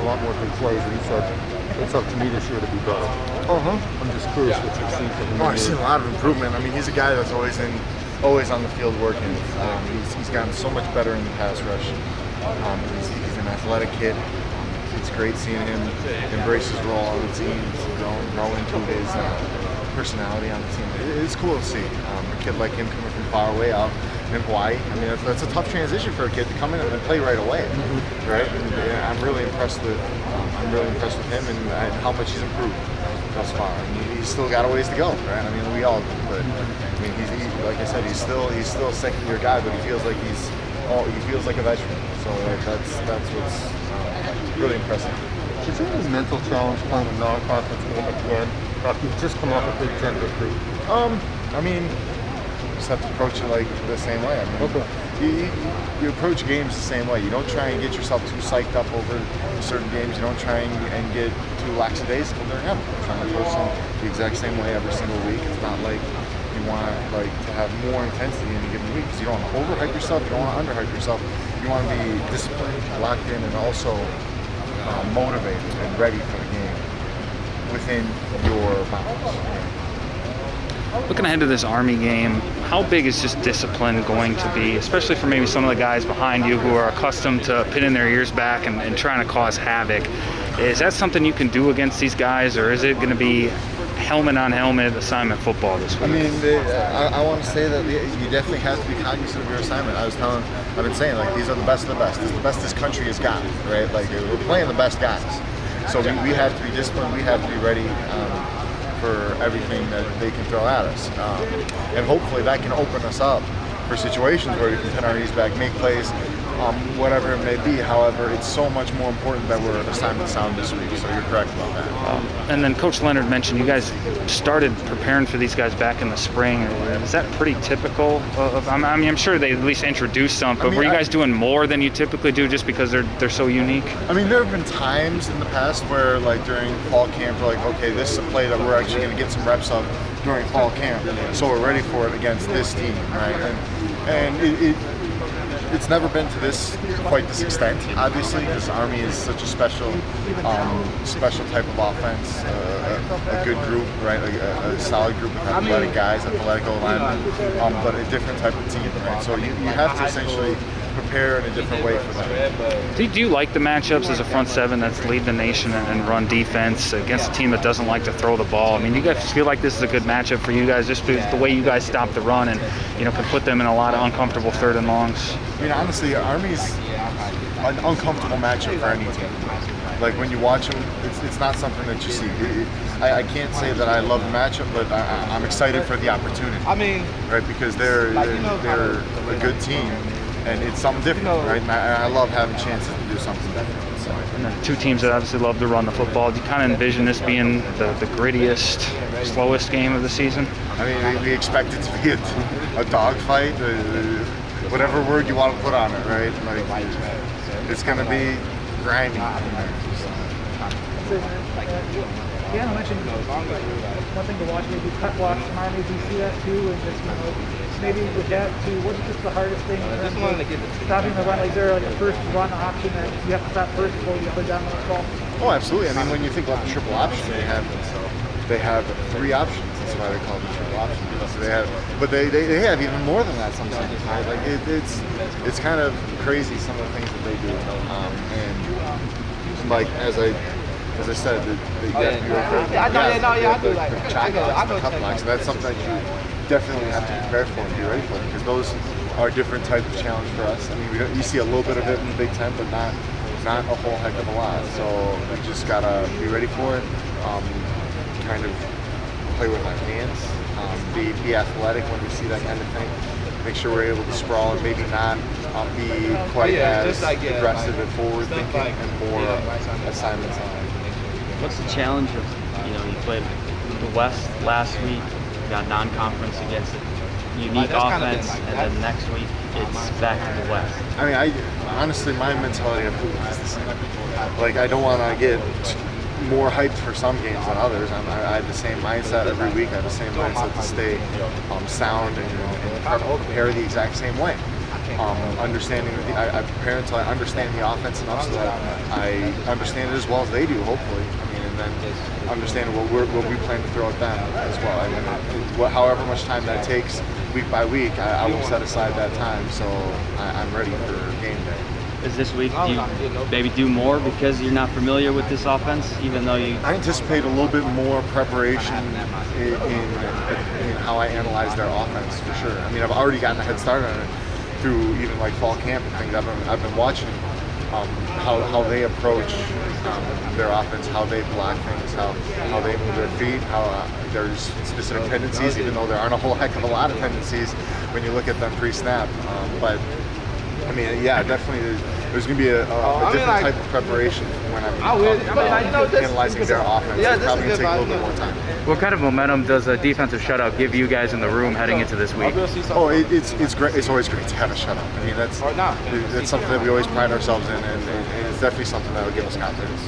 lot more big plays, and he said, it's up to me this year to be better. I'm just curious what you've seen from him. I've seen a lot of improvement. I mean, he's a guy that's always on the field working. He's gotten so much better in the pass rush. He's an athletic kid. It's great seeing him embrace his role on the team, grow into his personality on the team. It's cool to see a kid like him coming from far away out in Hawaii. I mean, that's a tough transition for a kid to come in and play right away, right? And I'm really impressed with him and how much he's improved thus far. I mean, he's still got a ways to go, right? I mean, we all do, but I mean, he's like I said, he's still a second-year guy, but he feels like he feels like a veteran. So that's what's really impressive. Is there any mental challenge playing a non-conference game again after you've just come off a Big Ten victory? I mean, you just have to approach it like the same way. I mean, you approach games the same way. You don't try and get yourself too psyched up over certain games. You don't try and get too lackadaisical during them. You're trying to approach them the exact same way every single week. It's not like you want to have more intensity in a given week because you don't want to overhype yourself. You don't want to underhype yourself. You want to be disciplined, locked in, and also motivated and ready for the game within your bounds. Looking ahead to this Army game, how big is just discipline going to be, especially for maybe some of the guys behind you who are accustomed to pinning their ears back and trying to cause havoc? Is that something you can do against these guys, or is it going to be helmet on helmet assignment football this week? I mean, I want to say that you definitely have to be cognizant of your assignment. I've been saying, like, these are the best of the best. This is the best this country has got, right? Like, we're playing the best guys. So we have to be disciplined. We have to be ready for everything that they can throw at us. And hopefully that can open us up for situations where we can pin our knees back, make plays, whatever it may be. However, it's so much more important that we're assignment sound this week, so you're correct about that. And then Coach Leonard mentioned you guys started preparing for these guys back in the spring. Is that pretty typical of, I mean, I'm sure they at least introduced some, but were you guys doing more than you typically do just because they're so unique? I mean, there have been times in the past where, like, during fall camp, we're like, okay, this is a play that we're actually going to get some reps of during fall camp, so we're ready for it against this team, right? And it's never been to quite this extent, obviously, because Army is such a special type of offense, a good group, right? A solid group of athletic guys, athletic linemen, but a different type of team, right? So you have to essentially prepare in a different way for them. Do you like the matchups as a front seven that's lead the nation and run defense against a team that doesn't like to throw the ball? I mean, do you guys feel like this is a good matchup for you guys, just the way you guys stop the run and can put them in a lot of uncomfortable third and longs? I mean, honestly, Army's an uncomfortable matchup for any team. Like, when you watch them, it's not something that you see. I can't say that I love the matchup, but I'm excited for the opportunity. I mean, right, because they're a good team. And it's something different, right? And I love having chances to do something different. So. And then two teams that obviously love to run the football. Do you kind of envision this being the grittiest, slowest game of the season? I mean, we expect it to be a dogfight, whatever word you want to put on it, right? Like, it's going to be grimy. Yeah, I mentioned one thing to watch, maybe cut blocks from Army. Do you see that too? And just maybe with that too, what's just the hardest thing in terms of stopping the run? Like, is there like a first run option that you have to stop first before you put down the ball? Oh, absolutely. I mean, when you think about the triple option, they have three options. That's why they call it the triple option. So they have even more than that sometimes. Right? Like, it's kind of crazy some of the things that they do. And like as I said, you have to be cut blocks. So that's something that you definitely have to be prepared for and be ready for, because those are different types of challenge for us. I mean, you see a little bit of it in the Big Ten, but not a whole heck of a lot. So we just gotta be ready for it. Kind of play with our hands. Be athletic when we see that kind of thing. Make sure we're able to sprawl and maybe not be quite as aggressive and forward thinking and more assignments on. What's the challenge of, you played the West last week, you got non-conference against a unique offense, and then next week it's back to the West? I mean, honestly, my mentality of is the same. Like, I don't want to get more hyped for some games than others. I have the same mindset every week. I have the same mindset to stay sound and prepare the exact same way. understanding. I prepare until I understand the offense enough so that I understand it as well as they do. Hopefully, I mean, and then understand what we plan to throw at them as well. I mean, however much time that takes, week by week, I will set aside that time so I'm ready for game day. Is this week, do you maybe do more because you're not familiar with this offense, even though you... I anticipate a little bit more preparation in how I analyze their offense, for sure. I mean, I've already gotten a head start on it through even like fall camp and things. I've been watching how they approach their offense, how they block things, how they move their feet, how there's specific tendencies, even though there aren't a whole heck of a lot of tendencies when you look at them pre-snap. But I mean, yeah, definitely there's going to be a different type of preparation when I'm analyzing their offense. It's probably going to take a little bit more time. What kind of momentum does a defensive shutout give you guys in the room heading into this week? Oh, it's great. It's always great to have a shutout. I mean, that's something that we always pride ourselves in, and it's definitely something that will give us confidence.